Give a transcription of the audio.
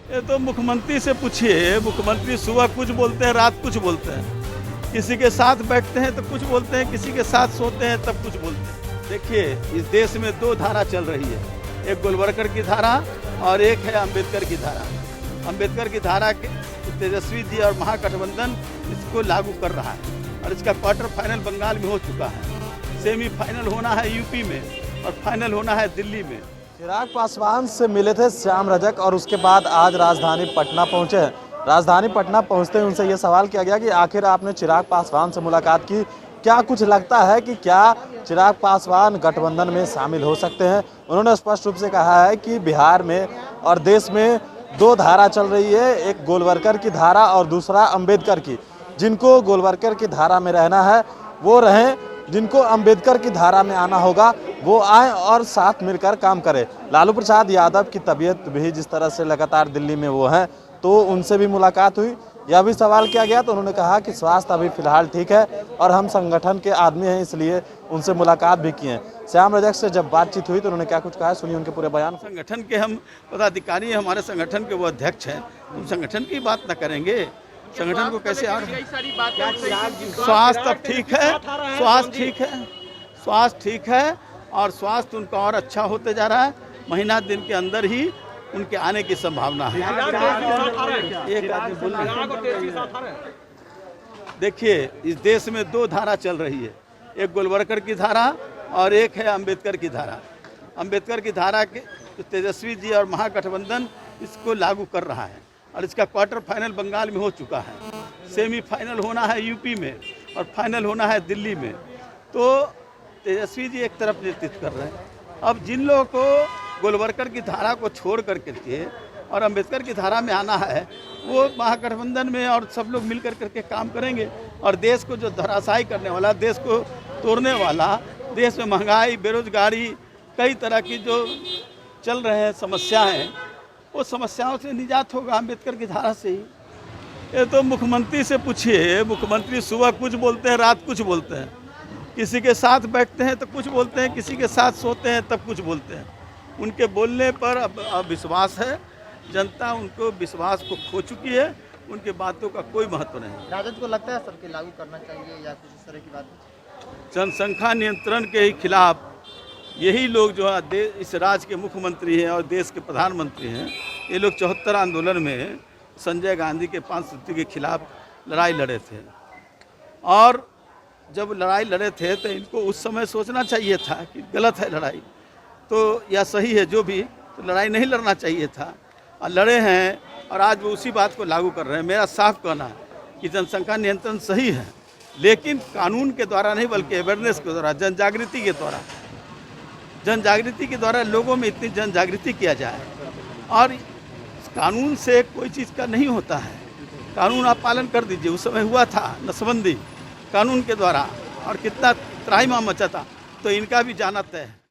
ये तो मुख्यमंत्री से पूछिए। मुख्यमंत्री सुबह कुछ बोलते हैं, रात कुछ बोलते हैं। किसी के साथ बैठते हैं तो कुछ बोलते हैं, किसी के साथ सोते हैं तब कुछ बोलते हैं। देखिए, इस देश में दो धारा चल रही है, एक गोलवरकर की धारा और एक है अम्बेडकर की धारा। अम्बेडकर की धारा के तेजस्वी जी और महागठबंधन इसको लागू कर रहा है और इसका क्वार्टर फाइनल बंगाल में हो चुका है। सेमीफाइनल होना है यूपी में और फाइनल होना है दिल्ली में। चिराग पासवान से मिले थे श्याम रजक और उसके बाद आज राजधानी पटना पहुंचे हैं। राजधानी पटना पहुंचते ही उनसे ये सवाल किया गया कि आखिर आपने चिराग पासवान से मुलाकात की, क्या कुछ लगता है कि क्या चिराग पासवान गठबंधन में शामिल हो सकते हैं। उन्होंने स्पष्ट रूप से कहा है कि बिहार में और देश में दो धारा चल रही है, एक गोलवरकर की धारा और दूसरा अम्बेडकर की। जिनको गोलवरकर की धारा में रहना है वो रहें, जिनको अम्बेडकर की धारा में आना होगा वो आए और साथ मिलकर काम करें। लालू प्रसाद यादव की तबीयत भी जिस तरह से लगातार दिल्ली में वो हैं, तो उनसे भी मुलाकात हुई। यह भी सवाल किया गया तो उन्होंने कहा कि स्वास्थ्य अभी फिलहाल ठीक है और हम संगठन के आदमी हैं, इसलिए उनसे मुलाकात भी की है। श्याम रजक से जब बातचीत हुई तो उन्होंने क्या कुछ कहा, सुनिए उनके पूरे बयान। संगठन के हम पदाधिकारी हैं, हमारे संगठन के वो अध्यक्ष हैं, हम संगठन की बात न करेंगे। संगठन को कैसे स्वास्थ्य अब ठीक है, स्वास्थ्य ठीक है, स्वास्थ्य ठीक है और स्वास्थ्य उनका और अच्छा होते जा रहा है। महीना दिन के अंदर ही उनके आने की संभावना है। एक आदमी बोल रहे, देखिए, इस देश में दो धारा चल रही है, एक गोलवरकर की धारा और एक है अम्बेडकर की धारा। अम्बेडकर की धारा के तेजस्वी जी और महागठबंधन इसको लागू कर रहा है और इसका क्वार्टर फाइनल बंगाल में हो चुका है। सेमीफाइनल होना है यूपी में और फाइनल होना है दिल्ली में। तो तेजस्वी जी एक तरफ नेतृत्व कर रहे हैं। अब जिन लोगों को गोलवरकर की धारा को छोड़ करके और अम्बेडकर की धारा में आना है, वो महागठबंधन में और सब लोग मिलकर करके काम करेंगे और देश को जो धराशायी करने वाला, देश को तोड़ने वाला, देश में महंगाई, बेरोजगारी, कई तरह की जो चल रहे हैं समस्याएं, वो समस्याओं से निजात होगा अम्बेडकर की धारा से ही। ये तो मुख्यमंत्री से पूछिए। मुख्यमंत्री सुबह कुछ बोलते हैं, रात कुछ बोलते हैं। किसी के साथ बैठते हैं तो कुछ बोलते हैं, किसी के साथ सोते हैं तब कुछ बोलते हैं। उनके बोलने पर अब विश्वास है, जनता उनको विश्वास को खो चुकी है, उनके बातों का कोई महत्व नहीं। राजद को लगता है सबके लागू करना चाहिए या कुछ इस तरह की बात? जनसंख्या नियंत्रण के ही खिलाफ यही लोग जो है इस राज्य के मुख्यमंत्री हैं और देश के प्रधानमंत्री हैं, ये लोग 74 आंदोलन में संजय गांधी के 5 सूत्री के खिलाफ लड़ाई लड़े थे। और जब लड़ाई लड़े थे तो इनको उस समय सोचना चाहिए था कि गलत है लड़ाई तो या सही है जो भी, तो लड़ाई नहीं लड़ना चाहिए था और लड़े हैं और आज वो उसी बात को लागू कर रहे हैं। मेरा साफ कहना है कि जनसंख्या नियंत्रण सही है, लेकिन कानून के द्वारा नहीं बल्कि अवेयरनेस के द्वारा, जन जागृति के द्वारा लोगों में इतनी जन जागृति किया जाए। और कानून से कोई चीज़ का नहीं होता है, कानून आप पालन कर दीजिए। उस समय हुआ था नसबंदी कानून के द्वारा और कितना त्राहिमाम मचा था, तो इनका भी जाना तय है।